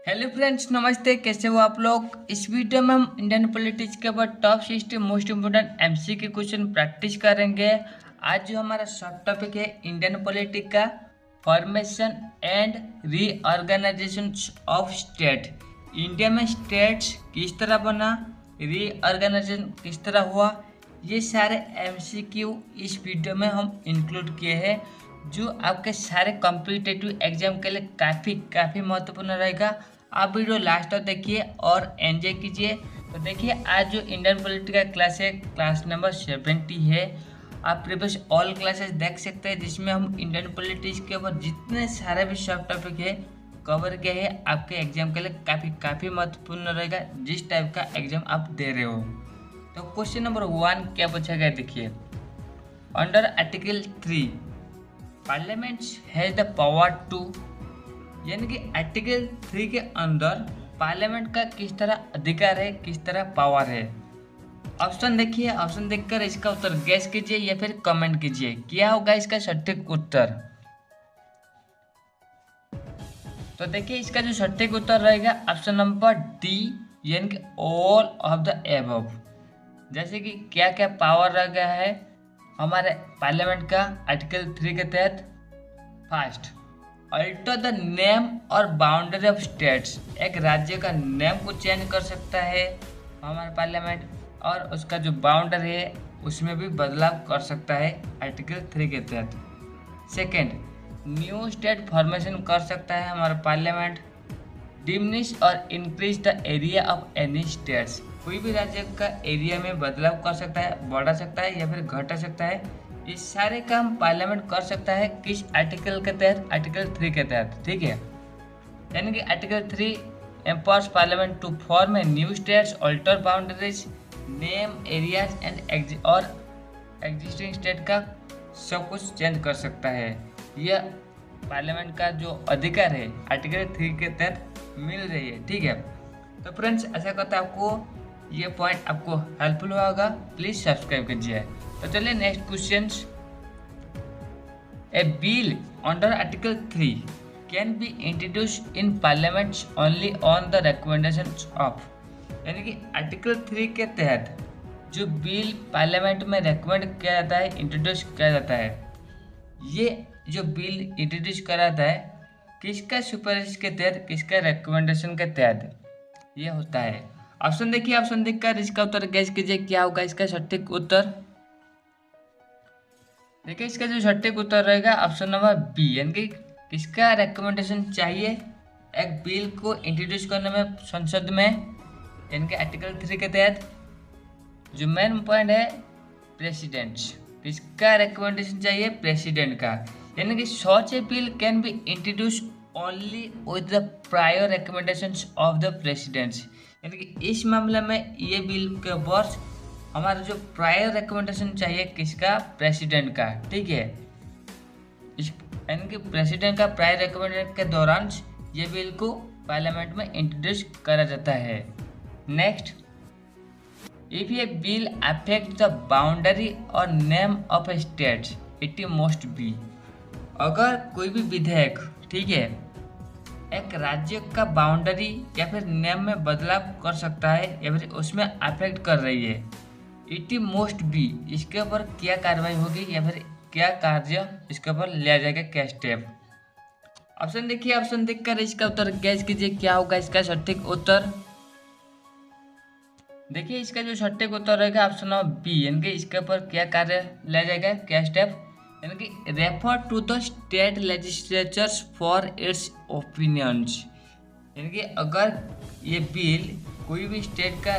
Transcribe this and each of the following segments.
Hello friends, नमस्ते। कैसे हो आप लोग। इस वीडियो में हम इंडियन पॉलिटिक्स के ऊपर top 60 most important MCQ question practice करेंगे। आज जो हमारा सब टॉपिक है इंडियन पॉलिटिक्स का formation and reorganisation of state. India में स्टेट्स किस तरह बना, रीऑर्गेनाइजेशन किस तरह हुआ, ये सारे एमसीक्यू इस वीडियो में हम इंक्लूड किए हैं, जो आपके सारे कॉम्पिटिटिव एग्जाम के लिए काफ़ी महत्वपूर्ण रहेगा। आप वीडियो लास्ट तक देखिए और एंजॉय कीजिए। तो देखिए, आज जो इंडियन पॉलिटी का क्लास है, क्लास नंबर 70 है। आप प्रीवियस ऑल क्लासेस देख सकते हैं, जिसमें हम इंडियन पॉलिटिक्स के ऊपर जितने सारे भी सब टॉपिक है कवर किया है। आपके एग्जाम के लिए काफ़ी महत्वपूर्ण रहेगा, जिस टाइप का एग्जाम आप दे रहे हो। तो क्वेश्चन नंबर 1 क्या पूछा गया, देखिए। Under article 3 parliament has the power to, यानी कि आर्टिकल 3 के अंदर पार्लियामेंट का किस तरह अधिकार है, किस तरह पावर है। ऑप्शन देखिए, ऑप्शन देखकर इसका उत्तर गैस कीजिए या फिर कमेंट कीजिए, क्या होगा इसका सटीक उत्तर। तो देखिए, इसका जो सटीक उत्तर रहेगा ऑप्शन नंबर डी, यानी कि ऑल ऑफ द एबव। जैसे कि क्या क्या पावर रह गया है हमारे पार्लियामेंट का आर्टिकल 3 के तहत। फर्स्ट, अल्टर द नेम और बाउंड्री ऑफ स्टेट्स। एक राज्य का नेम को चेंज कर सकता है हमारा पार्लियामेंट, और उसका जो बाउंड्री है उसमें भी बदलाव कर सकता है आर्टिकल 3 के तहत। सेकेंड, न्यू स्टेट फॉर्मेशन कर सकता है हमारा पार्लियामेंट। डिमिनिश और increase the area of any states. कोई भी राज्य का एरिया में बदलाव कर सकता है, बढ़ा सकता है या फिर घटा सकता है। ये सारे काम पार्लियामेंट कर सकता है किस आर्टिकल के तहत, आर्टिकल 3 के तहत, ठीक है। यानी कि article 3 empowers parliament to form a new states, alter boundaries, name areas and और एग्जिस्टिंग स्टेट का सब कुछ चेंज कर सकता है। यह पार्लियामेंट का जो अधिकार है आर्टिकल 3 के तहत मिल रही है, ठीक है। तो फ्रेंड्स, ऐसा करता है आपको ये पॉइंट आपको हेल्पफुल होगा, प्लीज सब्सक्राइब कीजिए। तो चलिए next question. A bill under article 3 can be introduce in parliament only on the recommendation of, यानी कि आर्टिकल 3 के तहत जो बिल पार्लियामेंट में रिकमेंड किया जाता है, इंट्रोड्यूस किया जाता है, ये जो बिल इंट्रोड्यूस करा जाता है किसका सुपारिश के तहत, किसका रिकमेंडेशन के तहत ये होता है। ऑप्शन देखिए, ऑप्शन देखकर इसका उत्तर गैस कीजिए, क्या होगा इसका सटीक उत्तर। देखिए, इसका जो सटीक उत्तर रहेगा ऑप्शन नंबर बी, यानी कि किसका रिकमेंडेशन चाहिए एक बिल को इंट्रोड्यूस करने में संसद में, यानी कि आर्टिकल 3 के तहत। जो मेन पॉइंट है प्रेसिडेंट, किसका रिकमेंडेशन चाहिए, प्रेसिडेंट का। यानी कि such a bill can be introduce only with the prior recommendations of the presidents, यानी कि इस मामले में ये बिल के वर्ष हमारा जो प्रायर रिकमेंडेशन चाहिए किसका, प्रेसिडेंट का, ठीक है। यानी कि प्रेसिडेंट का प्रायर रिकमेंडेशन के दौरान ये बिल को पार्लियामेंट में इंट्रोड्यूस करा जाता है। Next, if a bill affect the boundary और name of a state it must be. अगर कोई भी विधेयक, ठीक है, एक राज्य का बाउंड्री या फिर नेम में बदलाव कर सकता है या फिर उसमें अफेक्ट कर रही है, इट मोस्ट बी, इसके ऊपर क्या कार्रवाई होगी या फिर क्या कार्य इसके ऊपर लिया जाएगा, क्या स्टेप। ऑप्शन देखिए, ऑप्शन देखकर इसका उत्तर गैस कीजिए, क्या होगा इसका सटीक उत्तर। देखिए, इसका जो सटीक उत्तर रहेगा ऑप्शन नंबर बी, यानी कि इसके ऊपर क्या कार्य लिया जाएगा, क्या स्टेप, यानी कि refer to the state legislatures for its opinions. यानी कि अगर ये बिल कोई भी स्टेट का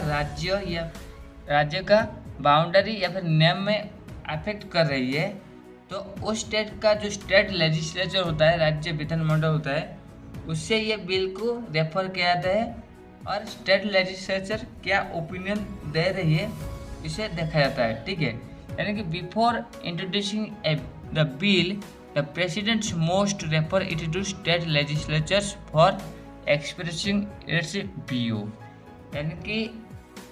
राज्य का बाउंड्री या फिर नेम में अफेक्ट कर रही है, तो उस स्टेट का जो स्टेट लेजिस्लेचर होता है, राज्य विधानमंडल होता है, उससे ये बिल को रेफर किया जाता है और स्टेट लेजिस्लेचर क्या ओपिनियन दे रही है इसे देखा जाता है, ठीक है। यानी कि before introducing the bill the president most refer it to state legislatures for expressing its view. यानी कि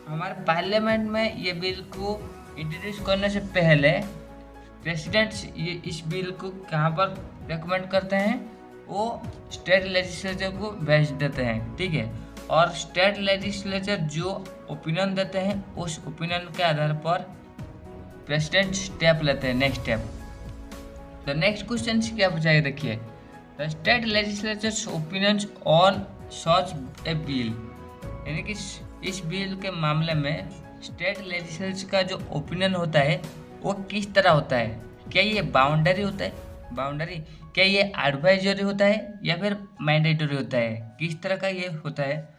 हमारे पार्लियामेंट में ये बिल को इंट्रोड्यूस करने से पहले प्रेसिडेंट्स ये इस बिल को कहाँ पर रेकमेंड करते हैं, वो स्टेट लेजिस्लेचर को भेज देते हैं, ठीक है। और स्टेट लेजिस्लेचर जो ओपिनियन देते हैं उस ओपिनियन के आधार पर प्रेसिडेंट स्टेप लेते हैं, नेक्स्ट स्टेप। तो नेक्स्ट क्वेश्चन क्या पूछा गया देखिए, the state legislatures opinions on such a bill, यानी कि इस बिल के मामले में स्टेट लेजिस्लेचर का जो ओपिनियन होता है वो किस तरह होता है। क्या ये बाउंड्री होता है, बाउंड्री, क्या ये एडवाइजरी होता है या फिर मैंडेटरी होता है, किस तरह का ये होता है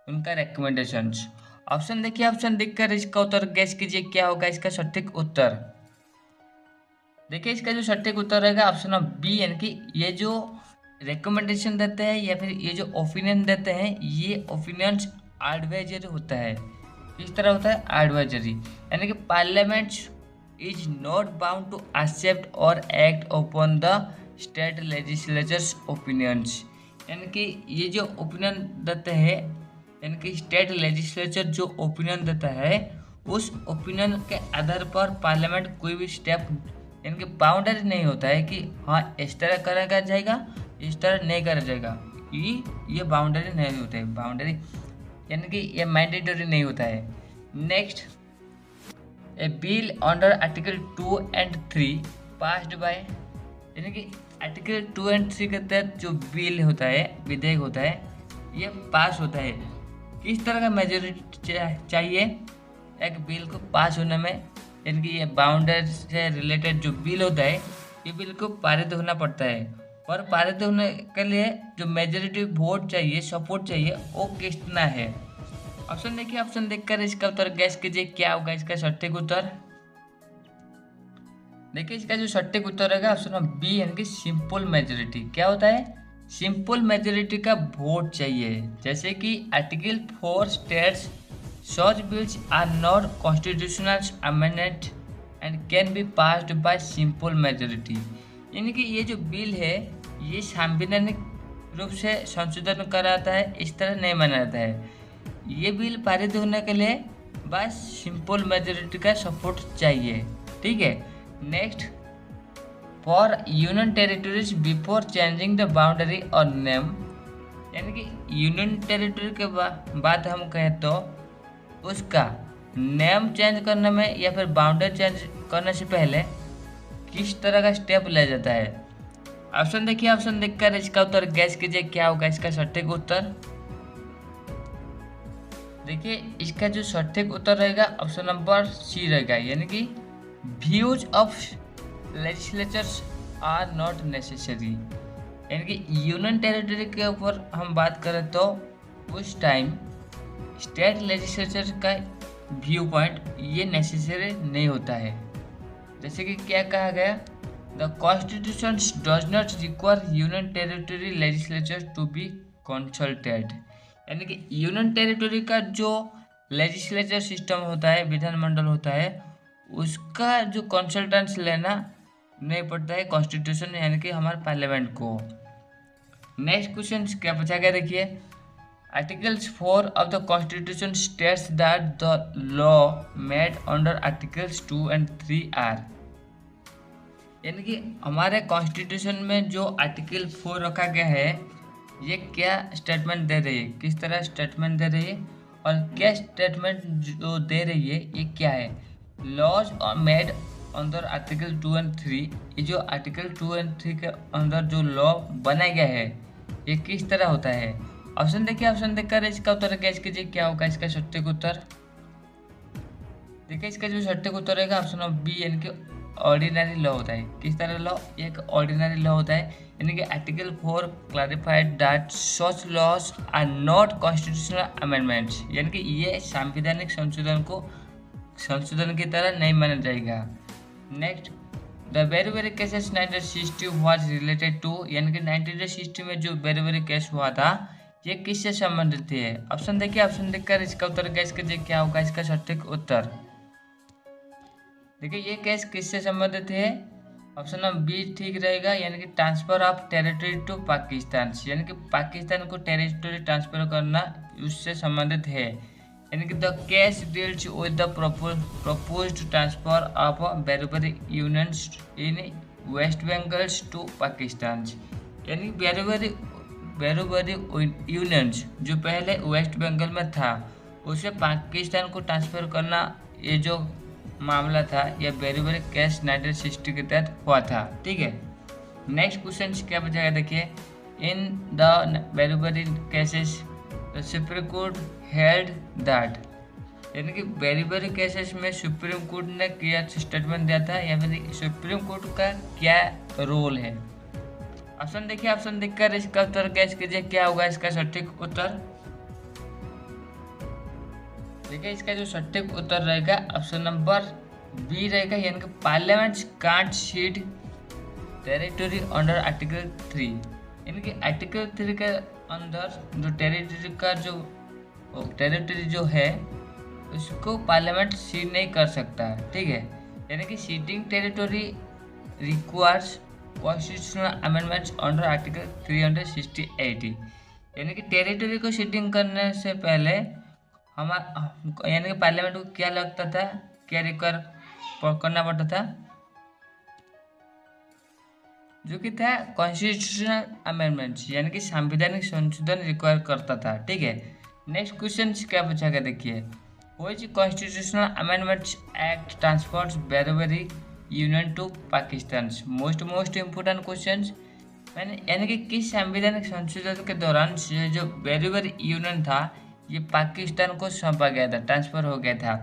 उनका रिकमेंडेशंस। ऑप्शन देखिए, ऑप्शन देखकर इसका उत्तर गैस कीजिए क्या होगा इसका सटीक उत्तर। देखिए इसका जो सटीक उत्तर रहेगा ऑप्शन ऑफ बी, यानी कि ये जो रिकमेंडेशन देते हैं या फिर ये जो ओपिनियन देते हैं ये ओपिनियंस एडवाइजरी होता है। किस तरह होता है, एडवाइजरी, यानी कि parliament is not bound to accept और act upon the state legislatures opinions, यानी कि ये जो ओपिनियन देते हैं, यानी कि स्टेट लेजिस्लेचर जो ओपिनियन देता है उस ओपिनियन के आधार पर पार्लियामेंट कोई भी स्टेप, यानी कि बाउंड्री नहीं होता है कि हाँ इस तरह करा जाएगा इस तरह नहीं करा जाएगा, ये बाउंड्री नहीं होता है, बाउंड्री यानी कि ये मैंडेटरी नहीं होता है। Next, A bill under article 2 and 3 passed by, यानी कि आर्टिकल 2 and 3 के तहत जो बिल होता है, विधेयक होता है, ये पास होता है। किस तरह का मेजोरिटी चाहिए एक बिल को पास होने में, यानी कि ये बाउंड्री से रिलेटेड जो बिल होता है ये बिल को पारित होना पड़ता है, और पारित होने के लिए जो मेजोरिटी वोट चाहिए, सपोर्ट चाहिए, वो कितना है। ऑप्शन देखिए, ऑप्शन देखकर इसका उत्तर गैस कीजिए क्या होगा इसका सटीक उत्तर। देखिए इसका जो सटीक उत्तर रहेगा ऑप्शन बी, यानी कि सिंपल मेजोरिटी। क्या होता है, सिंपल मेजोरिटी का वोट चाहिए। जैसे कि article 4 states such bills are not constitutional amendment and can be passed by simple majority, यानी कि ये जो बिल है ये संवैधानिक रूप से संशोधन कराता है, इस तरह नहीं माना जाता है। ये बिल पारित होने के लिए बस सिंपल मेजोरिटी का सपोर्ट चाहिए, ठीक है। Next, for union territories before changing the boundary और नेम, यानी कि यूनियन टेरिटरी के बाद हम कहें तो उसका नेम चेंज करने में या फिर बाउंड्री चेंज करने से पहले किस तरह का स्टेप लिया जाता है। ऑप्शन देखिए, ऑप्शन देखकर इसका उत्तर गैस कीजिए क्या होगा इसका सटीक उत्तर। देखिए इसका जो सटीक उत्तर रहेगा ऑप्शन नंबर सी रहेगा, यानी कि views of legislatures are not necessary, यानी कि यूनियन टेरिटरी के ऊपर हम बात करें तो उस टाइम स्टेट लेजिस्लेचर का व्यू पॉइंट ये नेसेसरी नहीं होता है। जैसे कि क्या कहा गया, the constitution does not require union territory legislature to be consulted, यानी कि यूनियन टेरिटरी का जो लेजिस्लेचर सिस्टम होता है, विधानमंडल होता है, उसका जो कंसल्टेंस लेना नहीं पड़ता है कॉन्स्टिट्यूशन, यानी कि हमारे पार्लियामेंट को। नेक्स्ट क्वेश्चन क्या पूछा गया देखिए, Articles 4 of the Constitution states that the law made under Articles 2 and 3 are, यानी कि हमारे कॉन्स्टिट्यूशन में जो आर्टिकल 4 रखा गया है ये क्या स्टेटमेंट दे रही है, किस तरह स्टेटमेंट दे रही है, और क्या स्टेटमेंट जो दे रही है ये क्या है। Laws made under article 2 and 3, ये जो आर्टिकल 2 and 3 के अंदर जो लॉ बनाया गया है ये किस तरह होता है। ऑप्शन देखिए, ऑप्शन देखकर इसका उत्तर गैस कीजिए क्या होगा इसका सटीक उत्तर। देखिए इसका जो सटीक उत्तर रहेगा ऑप्शन ऑफ बी, यानी कि ऑर्डिनरी लॉ होता है। किस तरह लॉ, ये एक ऑर्डिनरी लॉ होता है, यानी कि article 4 clarified that such laws are not constitutional amendments, यानी कि ये संवैधानिक संशोधन की तरह नहीं माना जाएगा। Next, the very cases 1960 was related to, यानी कि 1960 में जो वेरी केस हुआ था ये किससे संबंधित है। ऑप्शन देखिए, ऑप्शन देखकर इसका उत्तर गैस कीजिए क्या होगा इसका सटीक उत्तर। देखिए ये केस किससे संबंधित है, ऑप्शन नंबर बी ठीक रहेगा, यानी कि transfer of territory to Pakistan, यानी कि पाकिस्तान को टेरिटरी ट्रांसफर करना उससे संबंधित है। यानी कि the case deals with the proposed transfer of Berubari unions in West Bengal to Pakistan, यानी बैरोबरी यूनियंस जो पहले वेस्ट बंगाल में था उसे पाकिस्तान को ट्रांसफर करना, ये जो मामला था यह बैरोबरी केस 1960 के तहत हुआ था। ठीक है, नेक्स्ट क्वेश्चन क्या बचाएगा देखिए, in the Berubari cases the Supreme Court held that, यानी कि बैरोबरी केसेस में सुप्रीम कोर्ट ने क्या स्टेटमेंट दिया था या फिर सुप्रीम कोर्ट का क्या रोल है। ऑप्शन देखिए, ऑप्शन देखकर इसका उत्तर गैस कीजिए क्या होगा इसका सटीक उत्तर। देखिए इसका जो सटीक उत्तर रहेगा ऑप्शन नंबर बी रहेगा, यानी कि parliament can't seed territory under article 3, यानी कि आर्टिकल 3 के अंदर जो टेरिटरी जो है उसको पार्लियामेंट सीड नहीं कर सकता है। ठीक है, यानी कि seeding territory requires constitutional amendments under article 368, यानी कि टेरिटरी को सीडिंग करने से पहले यानी कि पार्लियामेंट को क्या लगता था, क्या रिक्वायर करना पड़ता था, जो कि था कॉन्स्टिट्यूशनल अमेंडमेंट्स, यानी कि संवैधानिक संशोधन रिक्वायर करता था। ठीक है, नेक्स्ट क्वेश्चन क्या पूछा गया देखिए, which constitutional amendments act transfers Berubari union to Pakistan. Most important question, यानी कि किस संवैधानिक संशोधन के दौरान जो बैरोबरी यूनियन था ये पाकिस्तान को सौंपा गया था, ट्रांसफर हो गया था।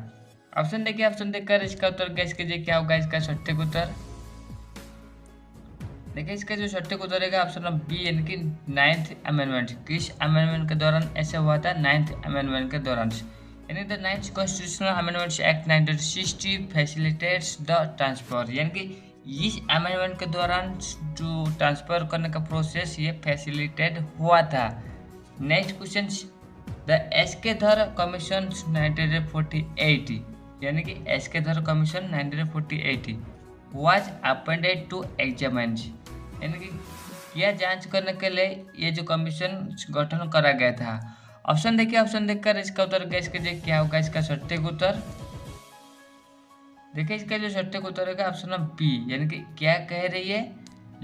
ऑप्शन देखिए, ऑप्शन देखकर इसका उत्तर गैस कीजिए क्या होगा इसका सटीक उत्तर। देखिए इसका जो सटीक उत्तर रहेगा ऑप्शन नंबर बी, यानी कि 9th अमेंडमेंट। किस अमेंडमेंट के दौरान ऐसा हुआ था, 9th अमेंडमेंट के दौरान, यानी the 9th constitutional amendments act 1960 facilitates the transfer, यानी कि इस अमेंडमेंट के दौरान जो ट्रांसफर करने का प्रोसेस ये फैसिलिटेट हुआ था। Next question, the SK Dhar commission 1948, यानी कि SK Dhar commission 1948 was appointed to examine, यानी कि यह जांच करने के लिए ये जो कमीशन गठन करा गया था। ऑप्शन देखिए, ऑप्शन देखकर इसका उत्तर गैस कीजिए क्या होगा इसका सटीक उत्तर। देखिए इसका जो सटीक उत्तर है ऑप्शन नंबर बी, यानी कि क्या कह रही है,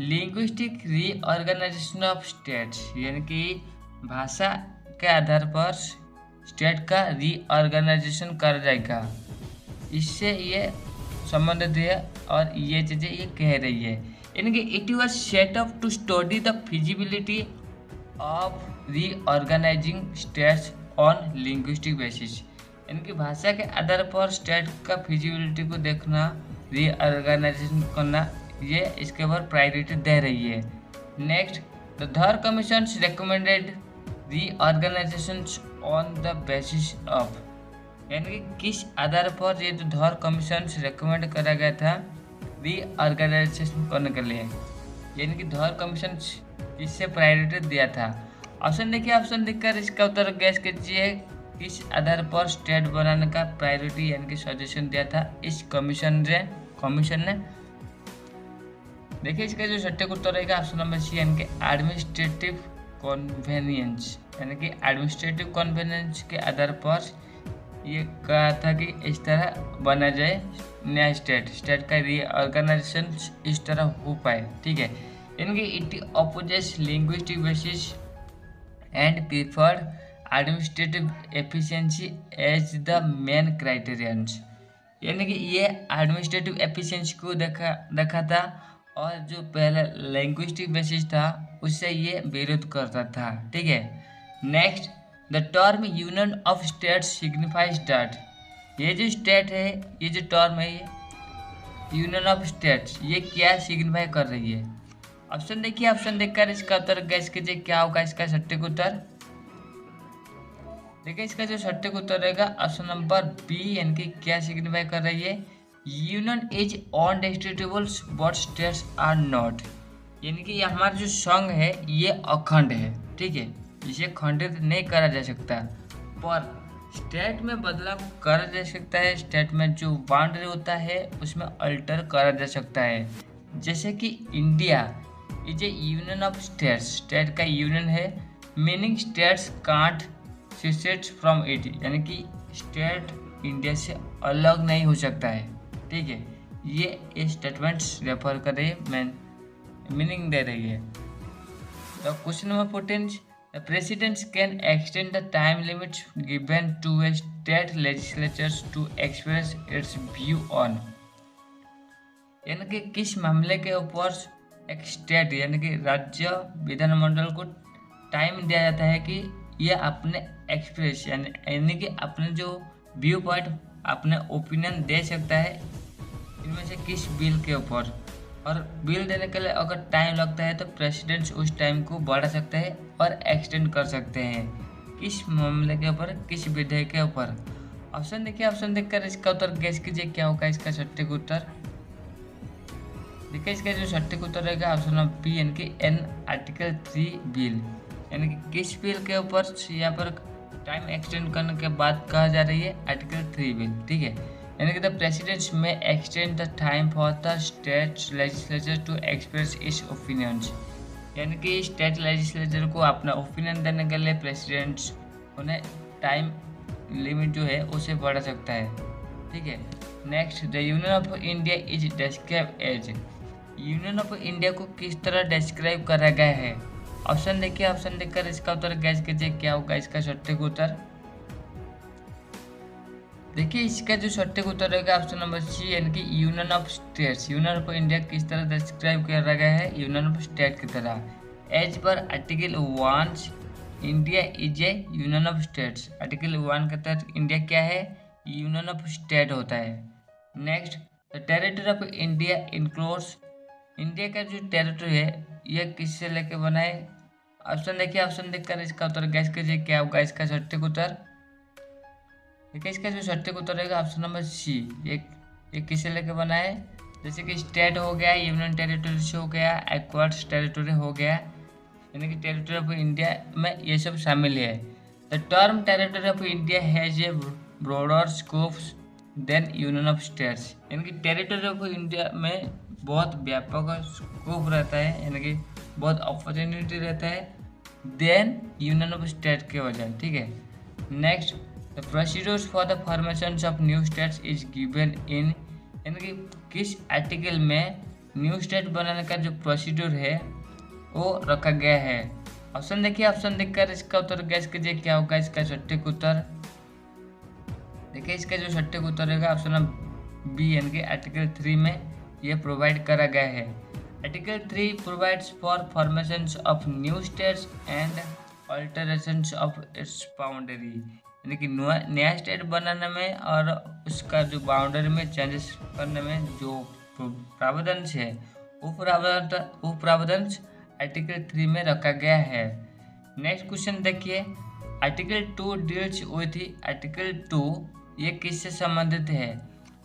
लिंग्विस्टिक रीऑर्गेनाइजेशन ऑफ स्टेट्स, यानी कि भाषा के आधार पर स्टेट का रीऑर्गेनाइजेशन कर जाएगा, इससे ये संबंधित है और ये चीज़ें ये कह रही है, यानी कि it was set up to study the feasibility of reorganising states on linguistic basis, यानी कि भाषा के आधार पर स्टेट का फिजिबिलिटी को देखना, रीऑर्गेनाइजेशन करना, ये इसके ऊपर प्रायोरिटी दे रही है। Next, the Dhar commission recommended reorganisation on the basis of, यानी कि किस आधार पर ये जो धर कमीशन रिकमेंड करा गया था रीऑर्गेनाइजेशन करने के लिए, यानी कि धर कमीशन किससे प्रायोरिटी दिया था। ऑप्शन देखिए, ऑप्शन देखकर इसका उत्तर गैस कीजिए किस आधार पर स्टेट बनाने का प्रायोरिटी यानी कि सजेशन दिया था इस कमीशन ने। देखिए इसका जो सटीक उत्तर रहेगा ऑप्शन नंबर सी, यानी कि एडमिनिस्ट्रेटिव कन्वेनियंस, यानी कि एडमिनिस्ट्रेटिव कन्वेनियंस के आधार पर ये कहा था कि इस तरह बना जाए नया स्टेट का रीऑर्गेनाइजेशन इस तरह हो पाए। ठीक है, यानी कि it opposes linguistic basis and preferred administrative efficiency as the main criterions, यानी कि ये एडमिनिस्ट्रेटिव एफिशिएंसी को देखा था और जो पहले लिंग्विस्टिक बेसिस था उससे ये विरोध करता था। ठीक है, next, the term union of states signifies that, ये जो स्टेट है, ये जो टर्म है यूनियन ऑफ स्टेट्स, ये क्या सिग्निफाई कर रही है। ऑप्शन देखिए, ऑप्शन देखकर इसका उत्तर गैस कीजिए क्या होगा इसका सटीक उत्तर। देखिए इसका जो सटीक उत्तर रहेगा ऑप्शन नंबर बी, यानी कि क्या सिग्निफाई कर रही है, union is undistributable but states are not, यानी कि हमारा जो संघ है ये अखंड है। ठीक है, इसे खंडित नहीं करा जा सकता, पर स्टेट में बदलाव करा जा सकता है, स्टेट में जो बाउंड्री होता है उसमें अल्टर करा जा सकता है। जैसे कि India is a union of states, state का यूनियन है, meaning states can't secede from it, यानी कि स्टेट इंडिया से अलग नहीं हो सकता है। ठीक है, ये स्टेटमेंट्स रेफर कर रही है, मीनिंग दे रही है। The question number 14 is, the presidents can extend the time limits given to a state legislatures to express its view on। यानी कि किस मामले के ऊपर एक स्टेट यानी कि राज्य विधानमंडल को टाइम दिया जाता है कि ये अपने एक्सप्रेस यानी कि अपने जो व्यू पॉइंट अपने ओपिनियन दे सकता है इनमें से किस बिल के ऊपर। और बिल देने के लिए अगर टाइम लगता है तो प्रेसिडेंट्स उस टाइम को बढ़ा सकते हैं और एक्सटेंड कर सकते हैं। किस मामले के ऊपर, किस विधेयक के ऊपर। ऑप्शन देखिए, ऑप्शन देखकर इसका उत्तर गैस कीजिए क्या होगा इसका सटीक उत्तर। देखिए इसका जो सटीक उत्तर रहेगा ऑप्शन नंबर बी यानी कि एन आर्टिकल 3 बिल। यानी कि किस बिल के ऊपर यहाँ पर टाइम एक्सटेंड करने के बाद कहा जा रही है आर्टिकल 3 बिल, ठीक है। यानी कि the presidents may extend the time for the state legislature to express its opinions. यानी कि स्टेट लेजिस्लेचर को अपना ओपिनियन देने के लिए प्रेसिडेंट्स उन्हें टाइम लिमिट जो है उसे बढ़ा सकता है, ठीक है। Next, the union of India is describe as. Union of India को किस तरह डिस्क्राइब करा गया है। ऑप्शन देखिए, ऑप्शन देखकर इसका उत्तर गैस कीजिए क्या होगा इसका सटीक उत्तर। देखिए इसका जो सटीक उत्तर रहेगा ऑप्शन नंबर सी यानी कि union of states. Union of India किस तरह डिस्क्राइब करा गया है, यूनियन ऑफ स्टेट की तरह। As per article 1 India is a union of states. Article 1 के तहत इंडिया क्या है, यूनियन ऑफ स्टेट होता है। Next, the territory of India includes. India का जो टेरिटरी है यह किससे लेके बना है। ऑप्शन देखिए, ऑप्शन देखकर इसका उत्तर गैस कीजिए क्या होगा इसका सटीक उत्तर। देखिए इसका जो सटीक उत्तर रहेगा ऑप्शन नंबर सी। ये किससे लेके बना है, जैसे कि स्टेट हो गया, यूनियन टेरिटरी से हो गया, एक्वार्ड टेरिटरी हो गया, यानी कि टेरिटरी ऑफ इंडिया में ये सब शामिल है। The term territory of India has a broader scope than union of states. यानी कि टेरिटरी ऑफ इंडिया में बहुत व्यापक स्कोप रहता है, यानी कि बहुत अपॉर्चुनिटी रहता है देन यूनियन ऑफ स्टेट के वजह, ठीक है। Next, the procedures for the formation of new states is given in. यानी कि किस आर्टिकल में न्यू स्टेट बनाने का जो प्रोसीड्यूर है वो रखा गया है। ऑप्शन देखिए, ऑप्शन देखकर इसका उत्तर गैस कीजिए क्या होगा इसका सटीक उत्तर। देखिए इसका जो सटीक उत्तर रहेगा ऑप्शन नंबर बी यानी कि आर्टिकल 3 में यह प्रोवाइड करा गया है। Article 3 provides for formation of new states and alterations of its boundary. यानी कि नया स्टेट बनाने में और उसका जो बाउंड्री में चेंजेस करने में जो प्रावधान है वो प्रावधान आर्टिकल 3 में रखा गया है। नेक्स्ट क्वेश्चन देखिए, आर्टिकल 2 डील्स विथ। आर्टिकल 2 ये किससे संबंधित है।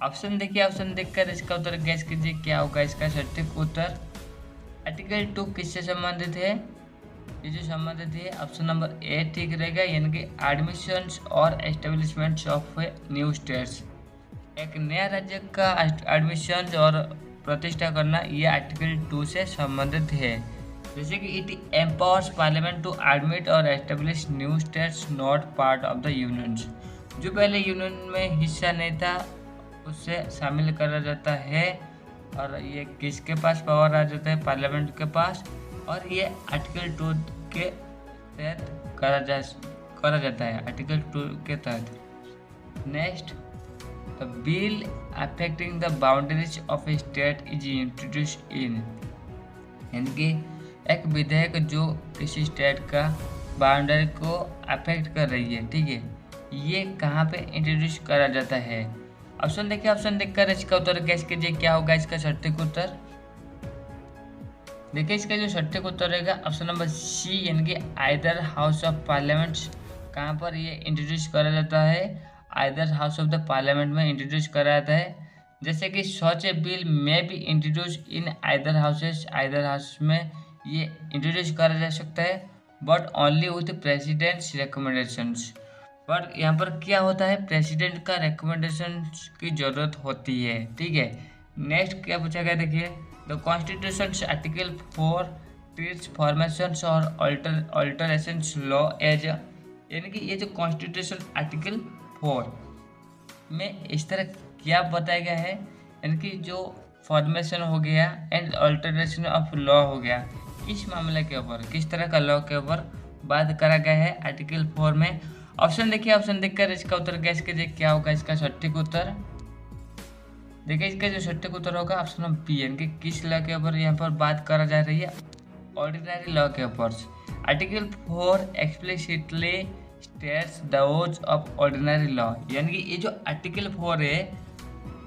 ऑप्शन देखिए, ऑप्शन देखकर इसका उत्तर गैस कीजिए क्या होगा इसका सटीक उत्तर। आर्टिकल 2 किससे संबंधित है, ये जो संबंधित है ऑप्शन नंबर ए ठीक रहेगा, यानी कि एडमिशंस और एस्टेब्लिशमेंट ऑफ न्यू स्टेट्स। एक नया राज्य का एडमिशन और प्रतिष्ठा करना ये आर्टिकल 2 से संबंधित है। जैसे कि it empowers parliament to admit और establish new states not part of the union. जो पहले यूनियन में हिस्सा नहीं था उससे शामिल करा जाता है, और ये किसके पास पावर आ जाता है, पार्लियामेंट के पास, और ये आर्टिकल 2 के तहत करा जाता है, आर्टिकल 2 के तहत। Next, the bill affecting the boundaries of a state is introduce इन। यानी कि एक विधेयक जो किसी स्टेट का बाउंड्री को अफेक्ट कर रही है, ठीक है, ये कहाँ पे इंट्रोड्यूस करा जाता है। ऑप्शन देखिए, ऑप्शन देखकर इसका उत्तर गैस कीजिए क्या होगा इसका सटीक उत्तर। देखिए इसका जो सटीक उत्तर रहेगा ऑप्शन नंबर सी यानी कि आइदर हाउस ऑफ पार्लियामेंट। कहाँ पर ये इंट्रोड्यूस करा जाता है, either house of the parliament में इंट्रोड्यूस करा जाता है। जैसे कि such a bill may be introduce in either houses. Either house में ये इंट्रोड्यूस करा जा सकता है but only with presidents recommendations. पर यहाँ पर क्या होता है, प्रेसिडेंट का रिकमेंडेशन की जरूरत होती है, ठीक है। नेक्स्ट क्या पूछा गया देखिए, the constitution article 4 treats formations और अल्टरेशंस लॉ एज। यानी कि ये जो कॉन्स्टिट्यूशन आर्टिकल 4 में इस तरह क्या बताया गया है, यानी कि जो फॉर्मेशन हो गया एंड अल्टरेशन ऑफ लॉ हो गया, किस मामले के ऊपर, किस तरह का लॉ के ऊपर बात करा गया है आर्टिकल 4 में। ऑप्शन देखिए, ऑप्शन देखकर इसका उत्तर गैस कीजिए क्या होगा इसका सटीक उत्तर। देखिए इसका जो सटीक उत्तर होगा ऑप्शन नंबर बी, यानी कि किस लॉ के ऊपर यहाँ पर बात करा जा रही है, ऑर्डिनरी लॉ के ऊपर। Article 4 explicitly states the use of ordinary law, यानी कि ये जो आर्टिकल 4 है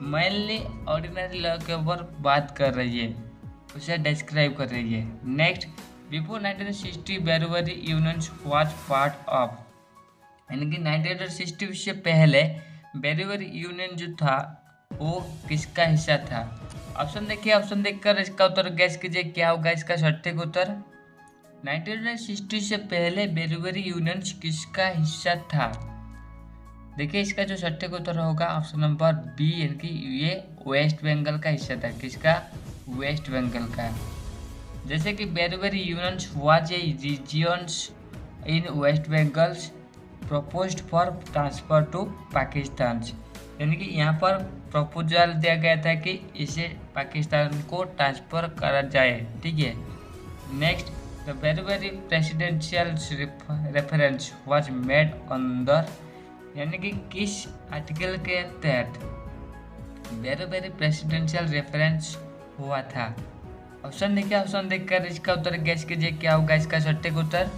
मेनली ऑर्डिनरी लॉ के ऊपर बात कर रही है, उसे डिस्क्राइब कर रही है। Next, before 1960 Berubari union was part of, यानी कि 1960 से पहले बेरुवरी यूनियन जो था वो किसका हिस्सा था। ऑप्शन देखिए, ऑप्शन देखकर इसका उत्तर गैस कीजिए क्या होगा इसका सटीक उत्तर। 1960 से पहले बेरुवरी यूनियन किसका हिस्सा था। देखिए इसका जो सटीक उत्तर होगा ऑप्शन नंबर बी, यानी कि ये वेस्ट बंगाल का हिस्सा था। किसका, वेस्ट बंगाल का। जैसे कि Berubari union was a regions in West Bengal proposed for transfer to Pakistan, यानी कि यहाँ पर प्रपोजल दिया गया था कि इसे पाकिस्तान को ट्रांसफर करा जाए, ठीक है। Next, the Berubari presidential reference was made under, यानी कि किस आर्टिकल के तहत बेरुवरी प्रेसिडेंशियल रेफरेंस हुआ था। ऑप्शन देखिए, ऑप्शन देखकर इसका उत्तर गैस कीजिए क्या होगा इसका सटीक उत्तर।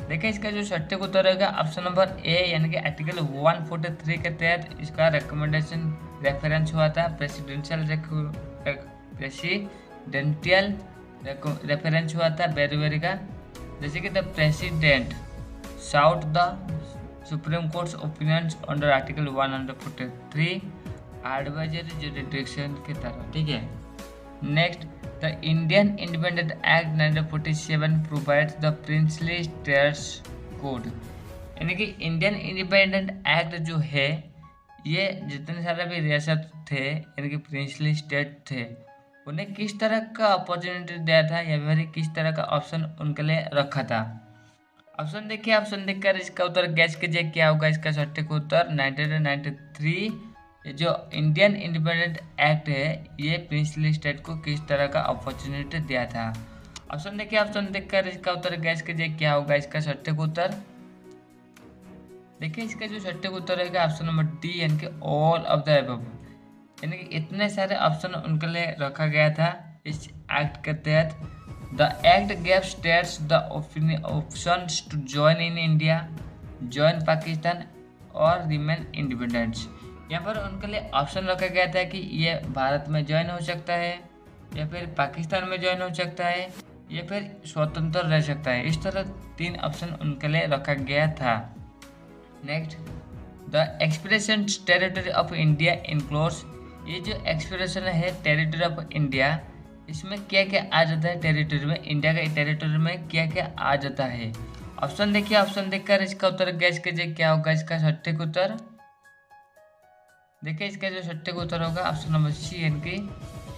देखिए इसका जो सटीक उत्तर होगा ऑप्शन नंबर ए, यानी कि आर्टिकल 143 के तहत इसका रिकमेंडेशन रेफरेंस हुआ था। प्रेसिडेंशियल रेफरेंस हुआ था बेरुवरी का। जैसे कि the president sought the supreme court's opinions under article 143 advisory jurisdiction की तरह, ठीक है। Next, the Indian independent act 1947 provides the princely states code, यानी कि इंडियन इंडिपेंडेंट एक्ट जो है ये जितने सारे भी रियासत थे यानी कि प्रिंसली स्टेट थे उन्हें किस तरह का अपॉर्चुनिटी दिया था या फिर किस तरह का ऑप्शन उनके लिए रखा था। ऑप्शन देखिए, ऑप्शन देखकर इसका उत्तर गैस कीजिए क्या होगा इसका सटीक उत्तर। 1993 जो इंडियन इंडिपेंडेंट एक्ट है ये प्रिंसली स्टेट को किस तरह का अपॉर्चुनिटी दिया था। ऑप्शन देखिए, ऑप्शन देखकर इसका उत्तर गैस कीजिए क्या होगा इसका सटीक उत्तर। देखिए इसका जो सटीक उत्तर रहेगा ऑप्शन नंबर डी, यानी कि ऑल ऑफ द अबव, यानी कि इतने सारे ऑप्शन उनके लिए रखा गया था इस एक्ट के तहत। The act gave states the options to join in India, join Pakistan और रिमेन इंडिपेंडेंट। यहाँ पर उनके लिए ऑप्शन रखा गया था कि ये भारत में ज्वाइन हो सकता है या फिर पाकिस्तान में ज्वाइन हो सकता है या फिर स्वतंत्र रह सकता है। इस तरह 3 ऑप्शन उनके लिए रखा गया था। Next, the expression territory of India includes, ये जो एक्सप्रेशन है टेरिटरी ऑफ इंडिया इसमें क्या क्या आ जाता है। टेरिटरी में, इंडिया के टेरिटरी में क्या क्या आ जाता है। ऑप्शन देखिए, ऑप्शन देखकर इसका उत्तर गैस कीजिए क्या होगा इसका सटीक उत्तर। देखिए इसका जो सटीक उत्तर होगा ऑप्शन नंबर सी, यानी कि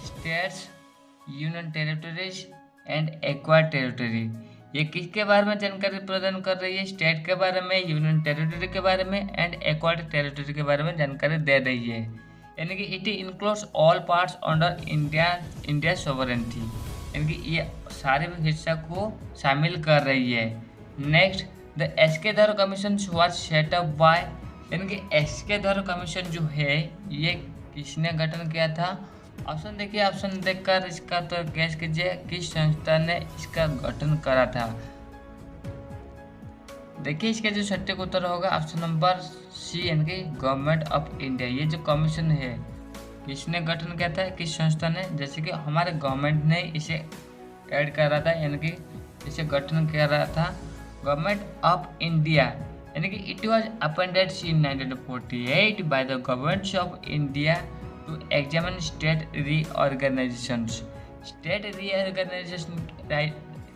states, union territories and acquired territory. ये किसके बारे में जानकारी प्रदान कर रही है, स्टेट के बारे में, यूनियन टेरिटरी के बारे में एंड एक्वायर्ड टेरिटरी के बारे में जानकारी दे रही है। यानी कि it includes all parts under India sovereignty, यानी कि ये सारे हिस्सा को शामिल कर रही है। Next, the SK Dhar commission was set up by, यानी कि एसके धर कमीशन जो है ये किसने गठन किया था। ऑप्शन देखिए, ऑप्शन देखकर इसका तो गैस कीजिए किस संस्था ने इसका गठन करा था। देखिए इसका जो सटीक उत्तर होगा ऑप्शन नंबर सी, यानी कि गवर्नमेंट ऑफ इंडिया। ये जो कमीशन है किसने गठन किया था, किस संस्था ने, जैसे कि हमारे गवर्नमेंट ने इसे ऐड करा था यानी कि इसे गठन करा था गवर्नमेंट ऑफ इंडिया, यानी कि it was appointed in 1948 by the government of India to examine state reorganisation. State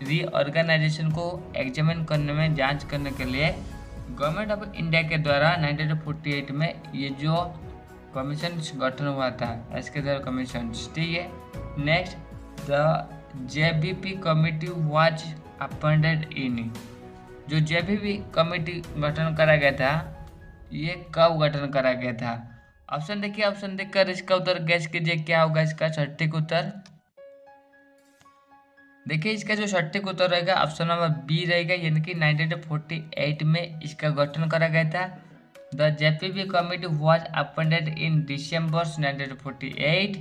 reorganisation को एग्जामिन करने में, जांच करने के लिए गवर्नमेंट ऑफ इंडिया के द्वारा 1948 में ये जो कमीशन गठन हुआ था इसके द्वारा कमीशन, ठीक है। Next, the JBP committee was appointed इन, जो जेबीपी कमिटी गठन करा गया था ये कब गठन करा गया था। ऑप्शन देखिए, ऑप्शन देखकर इसका उत्तर गैस कीजिए क्या होगा इसका सटीक उत्तर। देखिए इसका जो सटीक उत्तर रहेगा ऑप्शन नंबर बी रहेगा, यानी कि 1948 में इसका गठन करा गया था। The JPB committee was appointed in December 1948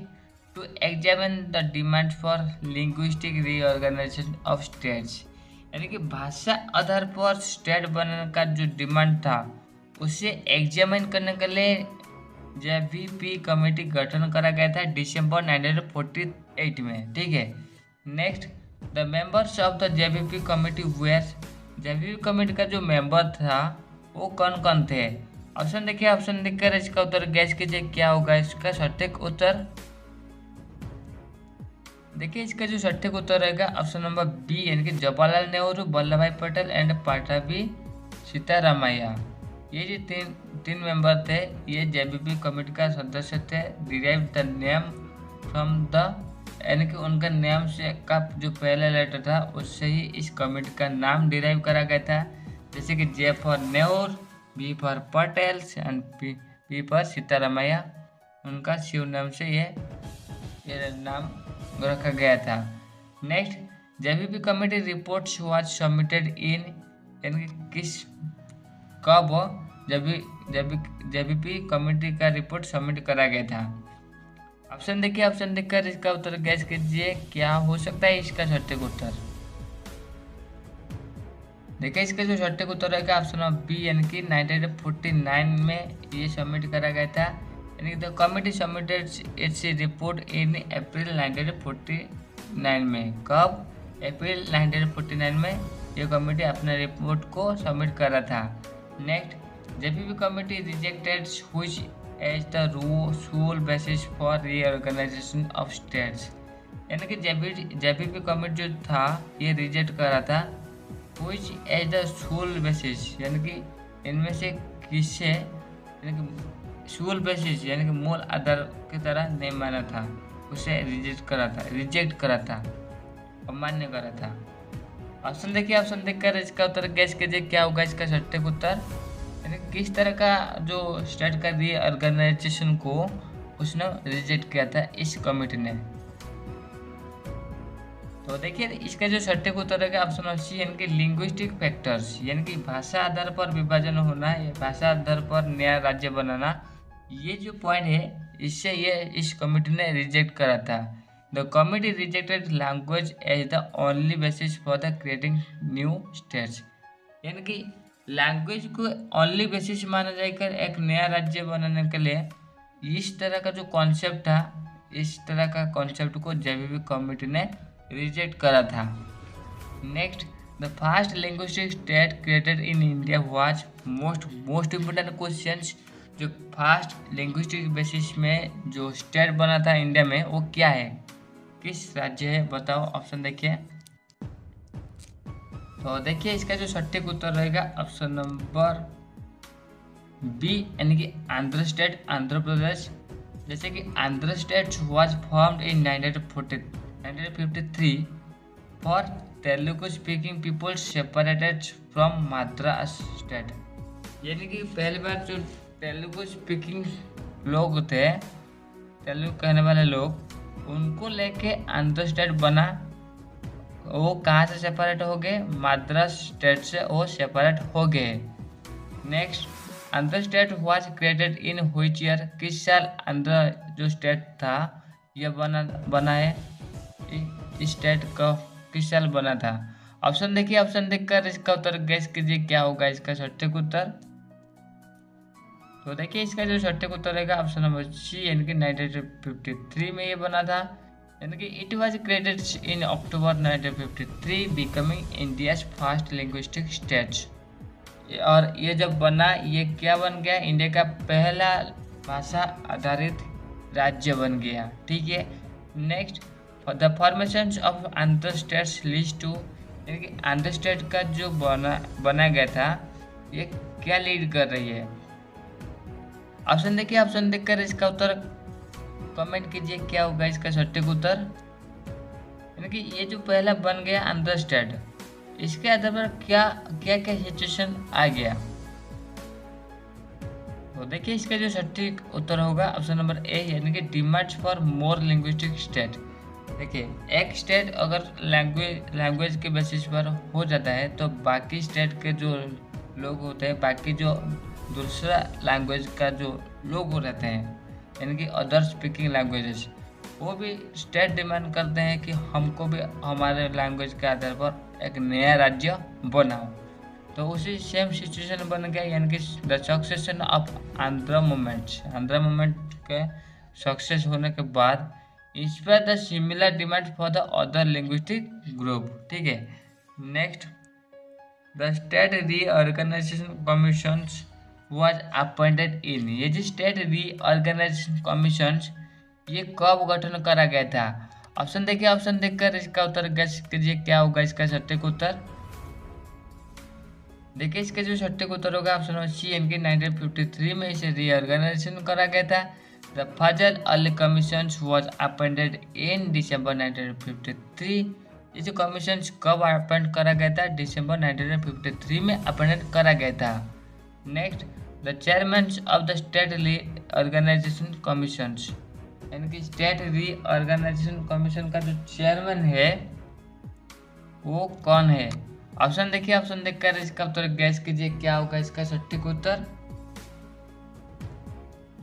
to examine the demand for linguistic reorganisation of states, यानी कि भाषा आधार पर स्टेट बनने का जो डिमांड था उसे एग्जामिन करने के लिए जेपीबी कमेटी गठन करा गया था दिसंबर 1948 में। ठीक है, next the members of the JPB committee were, JPB committee का जो मेंबर था वो कौन कौन थे? ऑप्शन देखिए, ऑप्शन देखकर इसका उत्तर गैस कीजिए क्या होगा इसका सटीक उत्तर। देखिए इसका जो सटीक उत्तर रहेगा ऑप्शन नंबर बी, यानी कि जवाहरलाल नेहरू, वल्लभ भाई पटेल एंड पट्टाभी सीतारामैया। ये जो तीन मेंबर थे ये जेपीबी कमेटी का सदस्य थे। Derive the name from the, यानी कि उनका नेम से का जो पहला लेटर था उससे ही इस कमेटी का नाम डिराइव करा गया था। जैसे कि J for Nehru, B for Patel and P for Sitaramayya, उनका शिव नाम से ये नाम रखा गया था। Next, JPB committee reports was submitted in, यानी कि किस कब जेपीबी कमेटी का रिपोर्ट सबमिट करा गया था? ऑप्शन देखिए, ऑप्शन देखकर इसका उत्तर गैस कीजिए क्या हो सकता है इसका सटीक उत्तर। देखिए इसका जो सटीक उत्तर रहेगा ऑप्शन ऑफ बी, यानी कि 1949 में ये सबमिट करा गया था। यानी कि the committee submitted its report in April 1949 में। कब? अप्रैल 1949 में ये कमेटी अपने रिपोर्ट को सबमिट करा था। Next, JPB committee rejected which as the sole basis for reorganisation of states, यानी कि जेपीबी कमिटी जो था ये रिजेक्ट करा था which as the sole basis, यानी कि इनमें से किससे, यानी कि सोल बेसिस यानी कि मूल आधार की तरह नहीं माना था, उसे रिजेक्ट करा था, अमान्य करा था। ऑप्शन देखिए, ऑप्शन देखकर इसका उत्तर गैस कीजिए क्या होगा इसका सटीक उत्तर। यानी किस तरह का जो स्टेट का रीऑर्गेनाइजेशन को उसने रिजेक्ट किया था इस कमेटी ने। तो देखिए इसका जो सटीक उत्तर है ऑप्शन सी, यानी कि लिंग्विस्टिक फैक्टर्स, यानी कि भाषा आधार पर विभाजन होना या भाषा आधार पर नया राज्य बनाना, ये जो पॉइंट है इससे ये इस कमेटी ने रिजेक्ट करा था। The committee rejected language as the only basis for the creating new states, यानी कि लैंग्वेज को ओनली बेसिस माना जाकर एक नया राज्य बनाने के लिए इस तरह का जो कॉन्सेप्ट था, इस तरह का कॉन्सेप्ट को जेपीबी कमिटी ने रिजेक्ट करा था। Next, the first linguistic state created in India was most important questions, जो फर्स्ट लिंग्विस्टिक बेसिस में जो स्टेट बना था इंडिया में वो क्या है, किस राज्य है बताओ। ऑप्शन देखिए, तो देखिए इसका जो सटीक उत्तर रहेगा ऑप्शन नंबर बी, यानी कि आंध्र स्टेट, आंध्र प्रदेश। जैसे कि Andhra state was formed in 1953 for Telugu speaking people separated from Madras state, यानी कि पहली बार जो तेलुगु स्पीकिंग लोग थे, तेलुगु कहने वाले लोग, उनको लेके आंध्र स्टेट बना। वो कहाँ से सेपरेट हो गए? मद्रास स्टेट से वो सेपरेट हो गए। Next, Andhra state was created in which year, किस साल आंध्र जो स्टेट था यह बना है, इस स्टेट का किस साल बना था। ऑप्शन देखिए, ऑप्शन देखकर इसका उत्तर गैस कीजिए क्या होगा इसका सटीक उत्तर। तो देखिए इसका जो सटीक उत्तर रहेगा ऑप्शन नंबर सी, यानी कि 1953 में ये बना था। यानी कि it was created in October 1953 becoming India's first linguistic states. और ये जब बना ये क्या बन गया? इंडिया का पहला भाषा आधारित राज्य बन गया। ठीक है, next, the formation of Andhra states leads to, यानी कि आंध्र स्टेट का जो बना गया था ये क्या लीड कर रही है। ऑप्शन देखिए, ऑप्शन देखकर इसका उत्तर कमेंट कीजिए क्या होगा इसका सटीक उत्तर। यानी कि ये जो पहला बन गया आंध्र स्टेट, इसके आधार पर क्या क्या क्या सिचुएशन आ गया। तो देखिए इसका जो सटीक उत्तर होगा ऑप्शन नंबर ए, यानी कि demands for more linguistic state, देखिए, एक स्टेट अगर लैंग्वेज के बेसिस पर हो जाता है तो बाकी स्टेट के जो लोग होते हैं, बाकी जो दूसरा लैंग्वेज का जो लोग रहते हैं, यानी कि अदर स्पीकिंग लैंग्वेजेस, वो भी स्टेट डिमांड करते हैं कि हमको भी हमारे लैंग्वेज के आधार पर एक नया राज्य बनाओ। तो उसी सेम सिचुएशन बन गया, यानी कि the succession of Andhra movement के सक्सेस होने के बाद inspire the similar demand for the other linguistic group. ठीक है, next, the state reorganisation commission was appointed in. ये जो स्टेट रीऑर्गेनाइजेशन कमीशन, ये कब गठन करा गया था? ऑप्शन देखिए, ऑप्शन देखकर इसका उत्तर गैस कीजिए क्या होगा इसका सटीक उत्तर। देखिए, इसका जो सटीक उत्तर होगा ऑप्शन नंबर सी, इनके 1953 में इसे रीऑर्गेनाइजेशन करा गया था। The Fazal Ali commission was appointed in December 1953। इस कमीशन कब अपॉइंट करा गया था? दिसंबर 1953 में अपॉइंट करा गया था। Next, the chairman of the state reorganisation commission, यानी कि स्टेट रीऑर्गेनाइजेशन कमीशन का जो चेयरमैन है वो कौन है? ऑप्शन देखिए, ऑप्शन देखकर इसका उत्तर गैस कीजिए क्या होगा इसका सटीक उत्तर।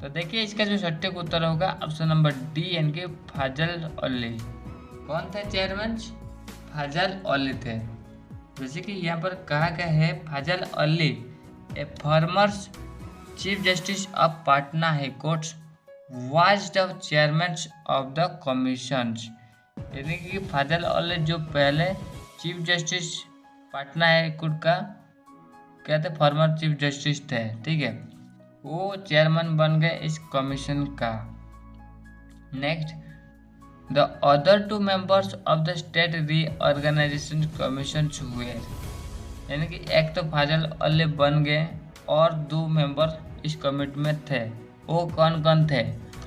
तो देखिए, इसका जो सटीक उत्तर होगा ऑप्शन नंबर डी, यानी कि फजल अली। कौन थे चेयरमैन? फजल अली थे। जैसे कि यहाँ पर कहा गया है, Fazal Ali a former chief justice of Patna high court was the chairman of the commission. यानी कि फजल अली जो पहले chief justice Patna high court का क्या थे? फॉर्मर चीफ जस्टिस थे। ठीक है, वो चेयरमैन बन गए इस कमीशन का। Next, the other two members of the state reorganisation commission हुए, यानी कि एक तो फजल अली बन गए और 2 मेंबर इस कमेटी में थे। वो कौन कौन थे?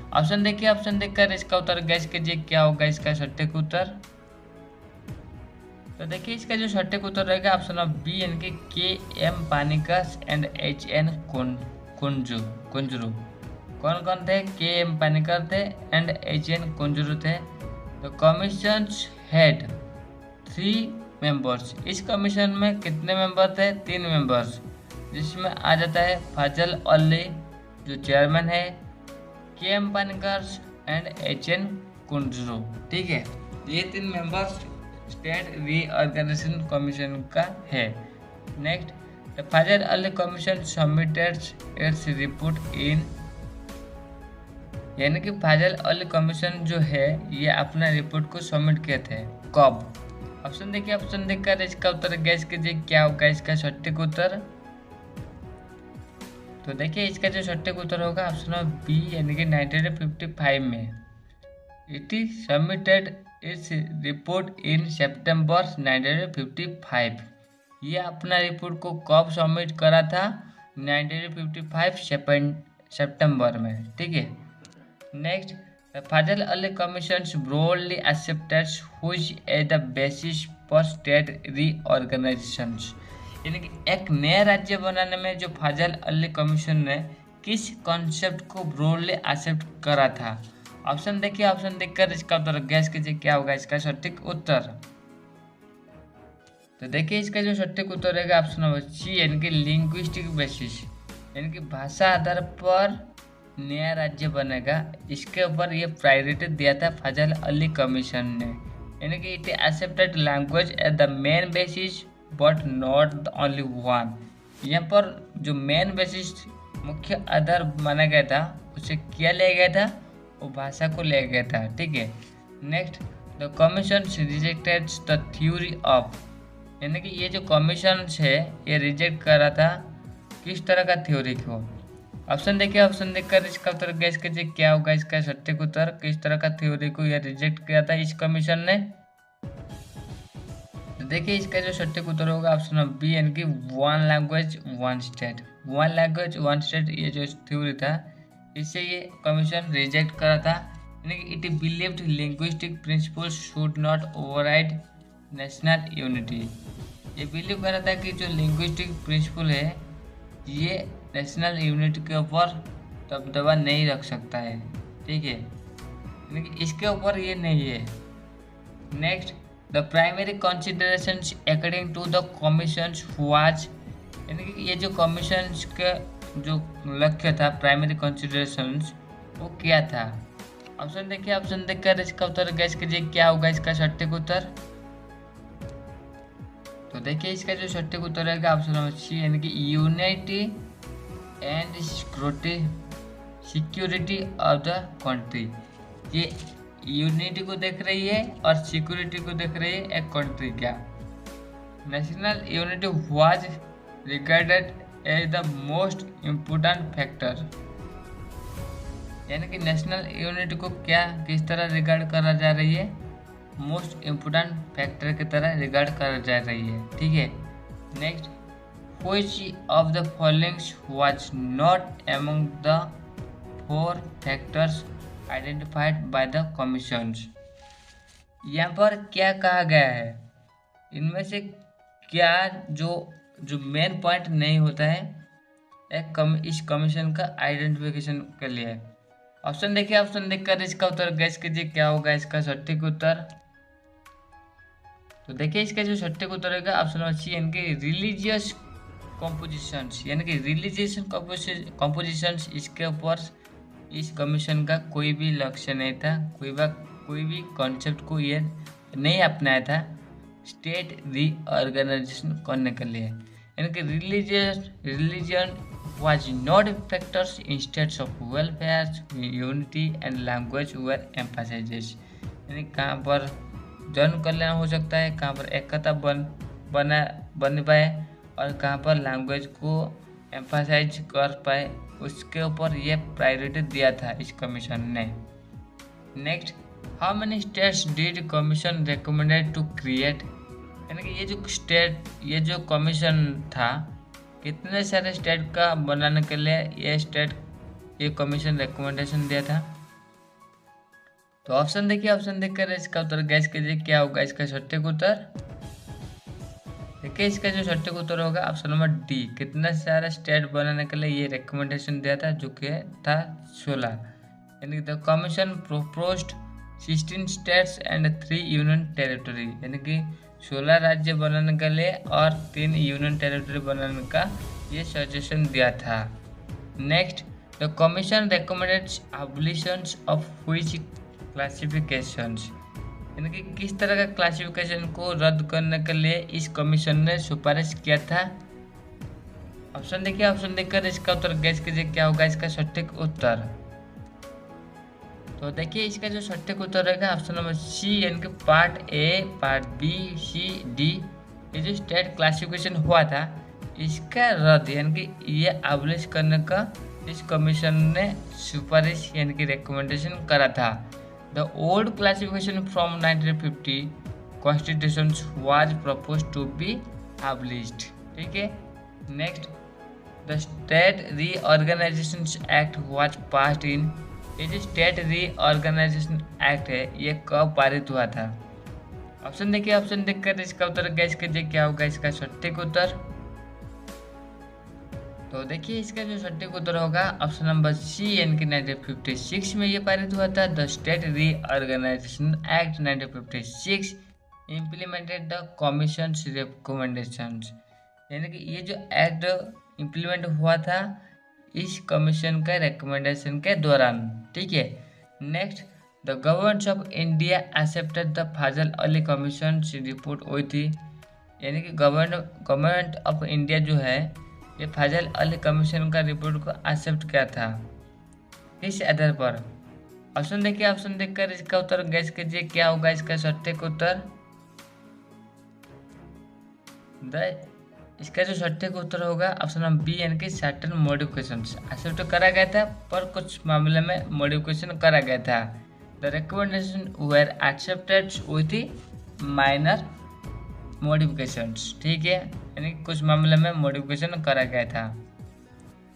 ऑप्शन देखिए, ऑप्शन देखकर इसका उत्तर गैस कीजिए क्या होगा इसका सटीक उत्तर। तो देखिए, इसका जो सटीक उत्तर रहेगा ऑप्शन ऑफ बी, यानी कि K M Panikkar and H N Kunzru. कौन कौन थे? के एम पानिकर थे एंड एच एन कुंजरू थे। तो कमीशन हेड 3 मेंबर्स। इस कमीशन में कितने मेंबर थे? 3 मेंबर्स, जिसमें आ जाता है फजल अली जो चेयरमैन है, K M Panikkar and H N Kunzru. ठीक है, ये 3 मेंबर्स स्टेट रीऑर्गेनाइजेशन कमीशन का है। Next, the Fazal Ali commission submitted its report in, यानी कि फजल अली कमीशन जो है ये अपना रिपोर्ट को सबमिट किए थे। कब? ऑप्शन देखिए, ऑप्शन देखकर इसका उत्तर गैस कीजिए क्या होगा इसका सटीक उत्तर। तो देखिए, इसका जो सटीक उत्तर होगा ऑप्शन बी, यानी कि 1955 में। It is submitted its report in September 1955। ये अपना रिपोर्ट को कब सबमिट करा था? 1955 सितंबर में। ठीक है, next, the Fazal Ali commission broadly accepted which as the basis for state reorganisation, यानी कि एक नया राज्य बनाने में जो फजल अली कमीशन ने किस कॉन्सेप्ट को ब्रॉडली एक्सेप्ट करा था? ऑप्शन देखिए, ऑप्शन देखकर इसका उत्तर गैस कीजिए क्या होगा इसका सटीक उत्तर। तो देखिए, इसका जो सटीक उत्तर रहेगा ऑप्शन नंबर सी, यानी कि लिंग्विस्टिक बेसिस, यानी कि भाषा आधार पर नया राज्य बनेगा। इसके ऊपर ये प्रायोरिटी दिया था फजल अली कमीशन ने, यानी कि it accepted language at the main basis but not the only one. यहाँ पर जो मेन बेसिस मुख्य आधार माना गया था उसे क्या लिया गया था? वो भाषा को लिया गया था। ठीक है, next, the commission rejected the theory of, यानी कि ये जो कमीशन है ये रिजेक्ट कर रहा था किस तरह का थ्योरी को? ऑप्शन देखिए, ऑप्शन देखकर इसका उत्तर गैस कीजिए क्या होगा इसका सटीक उत्तर। किस तरह का थ्योरी को यह रिजेक्ट किया था इस कमीशन ने? तो देखिए, इसका जो सटीक उत्तर होगा ऑप्शन बी, यानी कि 1 लैंग्वेज 1 स्टेट। 1 लैंग्वेज 1 स्टेट ये जो थ्योरी था इससे ये कमीशन रिजेक्ट करा था, यानी कि it believed linguistic principles should not override national unity. ये बिलीव कर रहा था कि जो लिंग्विस्टिक प्रिंसिपल है ये नेशनल यूनिटी के ऊपर दबदबा नहीं रख सकता है। ठीक है, यानी कि इसके ऊपर ये नहीं है। Next, the primary considerations according to the commissions was, यानी कि ये जो कमीशंस का जो लक्ष्य था, प्राइमरी कंसिडरेशंस, वो क्या था। ऑप्शन देखिए, ऑप्शन देखकर इसका उत्तर गैस कीजिए क्या होगा इसका सटीक उत्तर। तो देखिए इसका जो सटीक उत्तर रहेगा ऑप्शन नंबर सी, यानी कि unity and security of the country. ये यूनिटी को देख रही है और सिक्योरिटी को देख रही है एक कंट्री का। National unity was regarded as the most important factor, यानी कि नेशनल यूनिटी को क्या किस तरह रिगार्ड करा जा रही है, मोस्ट इम्पोर्टेंट फैक्टर की तरह रिगार्ड करा जा रही है। ठीक है। Next, which of the followings was not among the 4 factors identified by the commissions. यहाँ पर क्या कहा गया है, इनमें से क्या जो जो मेन पॉइंट नहीं होता है इस कमीशन का आइडेंटिफिकेशन के लिए। ऑप्शन देखिए, ऑप्शन देखकर इसका उत्तर गैस कीजिए क्या होगा इसका सटीक उत्तर। तो देखिए इसका जो सटीक उत्तर होगा ऑप्शन नंबर सी, यानी कि रिलीजियस कॉम्पोजिशंस, यानी कि रिलीजियस कॉम्पोजिशंस, इसके ऊपर इस कमीशन का कोई भी लक्ष्य नहीं था, कोई भी कॉन्सेप्ट को ये नहीं अपनाया था स्टेट रीऑर्गेनाइजेशन करने के लिए, यानी कि religion was not factors instead of welfare, unity and language were emphasized। यानी कहाँ पर जन कल्याण हो सकता है, कहाँ पर एकता बन पाए और कहाँ पर लैंग्वेज को एम्फासाइज कर पाए, उसके ऊपर ये प्रायोरिटी दिया था इस कमीशन ने। Next, how many states did commission recommended to create, यानी कि ये जो कमीशन था कितने सारे स्टेट का बनाने के लिए ये कमीशन रिकमेंडेशन दिया था। तो ऑप्शन देखिए, ऑप्शन देखकर इसका उत्तर गैस कीजिए क्या होगा इसका सटीक उत्तर। देखिए इसका जो सटीक उत्तर होगा ऑप्शन नंबर डी, कितने सारे स्टेट बनाने के लिए ये रिकमेंडेशन दिया था, जो कि था 16, यानी the commission proposed 16 states and 3 union territory, यानी कि 16 राज्य बनाने के लिए और 3 यूनियन टेरिटरी बनाने का ये सजेशन दिया था। Next, the commission recommended abolitions of which classifications, यानी कि किस तरह का क्लासिफिकेशन को रद्द करने के लिए इस कमीशन ने सिफारिश किया था। ऑप्शन देखिए, ऑप्शन देखकर इसका उत्तर गैस कीजिए क्या होगा इसका सटीक उत्तर। तो देखिए इसका जो सटीक उत्तर रहेगा ऑप्शन नंबर सी, यानी कि part A, part B, C, D, ये जो स्टेट क्लासिफिकेशन हुआ था इसका रद्द, यानी कि ये एबॉलिश करने का इस कमीशन ने सिफारिश यानी कि रिकमेंडेशन करा था। The old classification from 1950 constitution was proposed to be abolished. ठीक है। Next, the state reorganisation act was passed in, ये जो स्टेट रीऑर्गेनाइजेशन एक्ट है ये कब पारित हुआ था। ऑप्शन देखिए, ऑप्शन देखकर इसका उत्तर गैस कीजिए क्या होगा इसका सटीक उत्तर। तो देखिए इसका जो सटीक उत्तर होगा ऑप्शन नंबर सी, यानी कि 1956 में ये पारित हुआ था। The state reorganisation act 1956 implemented the commission recommendations, यानी कि ये जो एक्ट इम्प्लीमेंट हुआ था इस कमीशन के रिकमेंडेशन के दौरान। ठीक है। Next, the government of India accepted the Fazal Ali commission report हुई थी, यानी कि गवर्नमेंट ऑफ इंडिया जो है ये फजल अली कमीशन का रिपोर्ट को एक्सेप्ट किया था, किस आधार पर। ऑप्शन देखिए, ऑप्शन देखकर इसका उत्तर गैस कीजिए क्या होगा इसका सटीक उत्तर। इसका जो सटीक उत्तर होगा ऑप्शन नंबर बी, यानी कि सर्टेन मॉडिफिकेशन एक्सेप्ट करा गया था पर कुछ मामले में मॉडिफिकेशन करा गया था। The recommendation were accepted with minor modifications. ठीक है, यानी कुछ मामले में मॉडिफिकेशन करा गया था।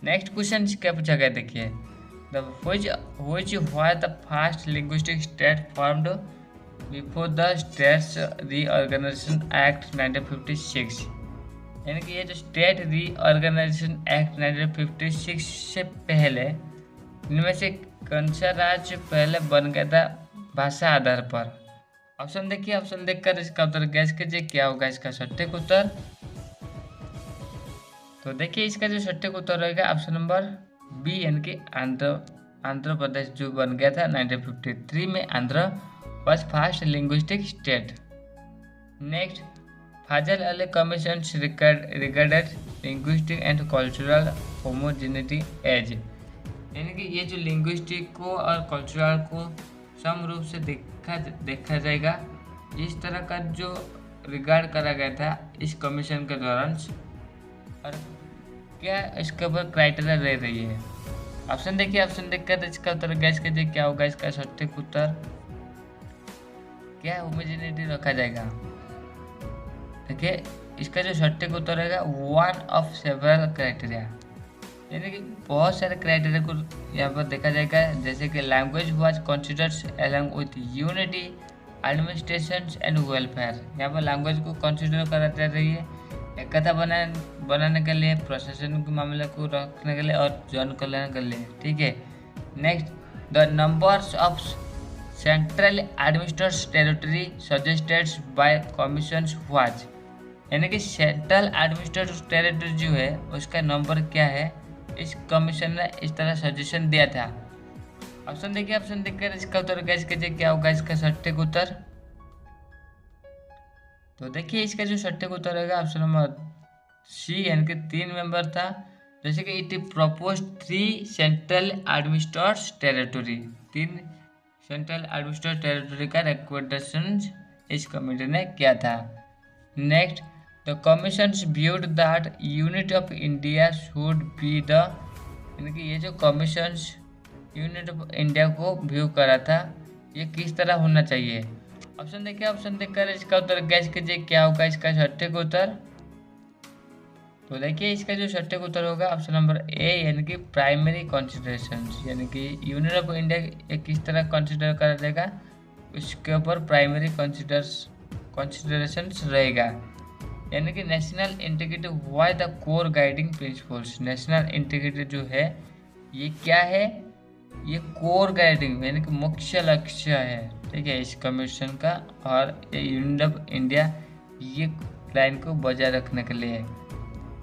नेक्स्ट क्वेश्चन क्या पूछा गया देखिए, which was the first linguistic state formed before the states reorganisation act 1956, यानी कि ये जो स्टेट रीऑर्गेनाइजेशन एक्ट 1956 से पहले इनमें से कौन सा राज्य पहले बन गया था भाषा आधार पर। ऑप्शन देखिए, ऑप्शन देखकर इसका उत्तर गैस कीजिए, क्या होगा इसका सटीक उत्तर। तो देखिए इसका जो सटीक उत्तर रहेगा ऑप्शन नंबर बी, यानी कि आंध्र प्रदेश जो बन गया था 1953 में। Andhra was first linguistic state. Next, Fazal Ali commission regarded linguistic and cultural homogeneity as, यानी कि ये जो लिंग्विस्टिक को और कल्चरल को सम रूप से देखा जाएगा, इस तरह का जो रिगार्ड करा गया था इस कमीशन के दौरान। और क्या इसके ऊपर क्राइटेरिया रह रही है। ऑप्शन देखिए, ऑप्शन देखकर इसका उत्तर गैस कीजिए, क्या होगा इसका सटीक उत्तर। क्या होमोजेनिटी रखा जाएगा। देखिए इसका जो सटीक उत्तर रहेगा वन ऑफ सेवरल क्राइटेरिया, यानी कि बहुत सारे क्राइटेरिया को यहाँ पर देखा जाएगा, जैसे कि language was considered along with unity administration and welfare. यहाँ पर लैंग्वेज को कंसिडर करा जा रही है एकता बनाने के लिए, प्रशासन के मामले को रखने के लिए और जन कल्याण के लिए। ठीक है। Next, the numbers of central administrated territory suggested by commission was, यानी कि सेंट्रल एडमिनिस्ट्रेटिव टेरिटरी जो है उसका नंबर क्या है, इस कमीशन ने इस तरह सजेशन दिया था। ऑप्शन देखिए, ऑप्शन देखकर इसका उत्तर गैस कीजिए, क्या होगा इसका सटीक उत्तर। तो देखिए इसका जो सटीक उत्तर रहेगा ऑप्शन नंबर सी, यानी कि 3 मेंबर था। जैसे कि it propose 3 central administrative territory, 3 central administrative territory का रिकमेंडेशन इस कमेटी ने किया था। Next, the commission viewed that unit of India should be the, यानी कि ये जो कमीशन यूनिट ऑफ इंडिया को व्यू करा था ये किस तरह होना चाहिए। ऑप्शन देखिए, ऑप्शन देखकर इसका उत्तर गैस कीजिए, क्या होगा इसका सटीक उत्तर। तो देखिए इसका जो सटीक उत्तर होगा ऑप्शन नंबर ए, यानी कि प्राइमरी कंसिडरेशन, यानी कि यूनियन ऑफ इंडिया किस तरह कंसिडर करा जाएगा उसके ऊपर प्राइमरी कंसिडरेशन रहेगा। यानी कि national integrity why the core guiding principles. National integrity जो है ये क्या है, ये कोर गाइडिंग यानी कि मुख्य लक्ष्य है। ठीक है, इस कमीशन का और यूनियन ऑफ इंडिया ये लाइन को बजाय रखने के लिए।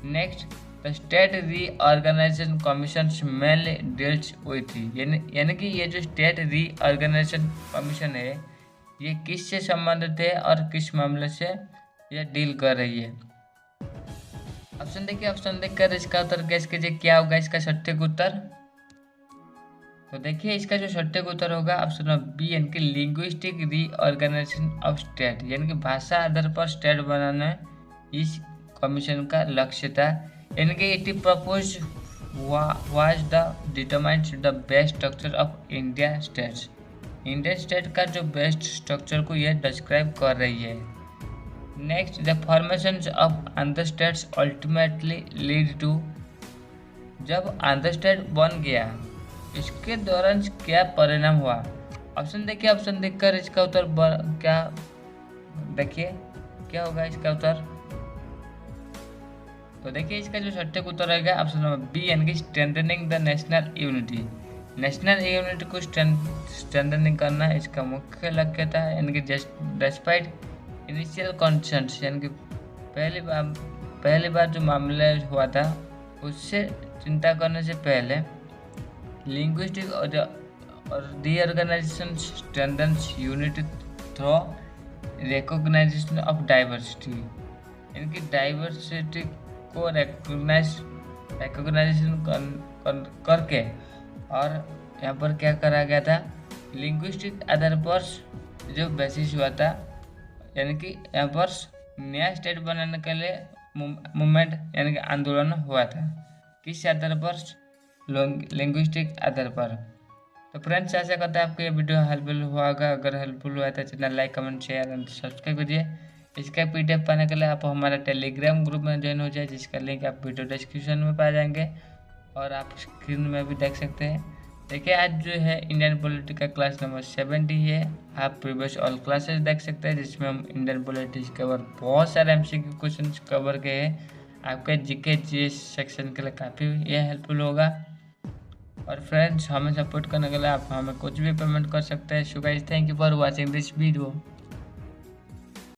Next, the state reorganisation commission mainly deals with, यानी कि ये जो स्टेट रीऑर्गेनाइजेशन कमीशन है ये किससे संबंधित है और किस मामले से ये डील कर रही है। ऑप्शन देखिए, ऑप्शन देखकर इसका उत्तर गैस कीजिए, क्या होगा इसका सटीक उत्तर। तो देखिए इसका जो सटीक उत्तर होगा ऑप्शन नंबर बी, यानी कि लिंग्विस्टिक रीऑर्गेनाइजेशन ऑफ स्टेट, यानी कि भाषा आधार पर स्टेट बनाना इस कमीशन का लक्ष्य था। यानी कि it propose was the determined the best structure of India states. Indian state का जो बेस्ट स्ट्रक्चर को यह डिस्क्राइब कर रही है। Next, the formation of Andhra states ultimately lead to, जब आंध्र स्टेट बन गया इसके दौरान क्या परिणाम हुआ। ऑप्शन देखिए, ऑप्शन देखकर इसका उत्तर क्या देखिए क्या होगा इसका उत्तर। तो देखिए इसका जो सटीक उत्तर रहेगा ऑप्शन नंबर बी, यानी कि strengthening the national unity. National unity को स्ट्रेंथनिंग करना इसका मुख्य लक्ष्य था। यानी कि डिस्पाइट इनिशियल कंसर्न्स, यानी कि पहली बार जो मामला हुआ था उससे चिंता करने से पहले लिंग्विस्टिक और reorganisation strengthens unity through recognisation of diversity, यानी कि डाइवर्सिटी को रिकॉग्नाइजेशन करके, और यहाँ पर क्या करा गया था, लिंग्विस्टिक आधार पर जो बेसिस हुआ था, यानी कि यहाँ पर नया स्टेट बनाने के लिए मूवमेंट यानी कि आंदोलन हुआ था। किस आधार पर, लिंग्विस्टिक आधार पर। तो फ्रेंड्स आशा करता है आपको ये वीडियो हेल्पफुल हुआ होगा। अगर हेल्पफुल हुआ तो channel like comment share and subscribe कीजिए। इसका PDF पाने के लिए आप हमारा टेलीग्राम ग्रुप में ज्वाइन हो जाए, जिसका लिंक आप वीडियो डिस्क्रिप्शन में पा जाएंगे और आप स्क्रीन में भी देख सकते हैं। देखिए आज जो है इंडियन पॉलिटिक्स का क्लास नंबर 70 है। आप प्रीवियस ऑल क्लासेस देख सकते हैं जिसमें हम इंडियन पॉलिटिक्स के ऊपर बहुत सारे MCQ क्वेश्चन कवर किए हैं। आपके GK GS सेक्शन के लिए काफ़ी ये हेल्पफुल होगा। और फ्रेंड्स हमें सपोर्ट करने के लिए आप हमें कुछ भी पेमेंट कर सकते हैं। So guys, thank you for watching this video.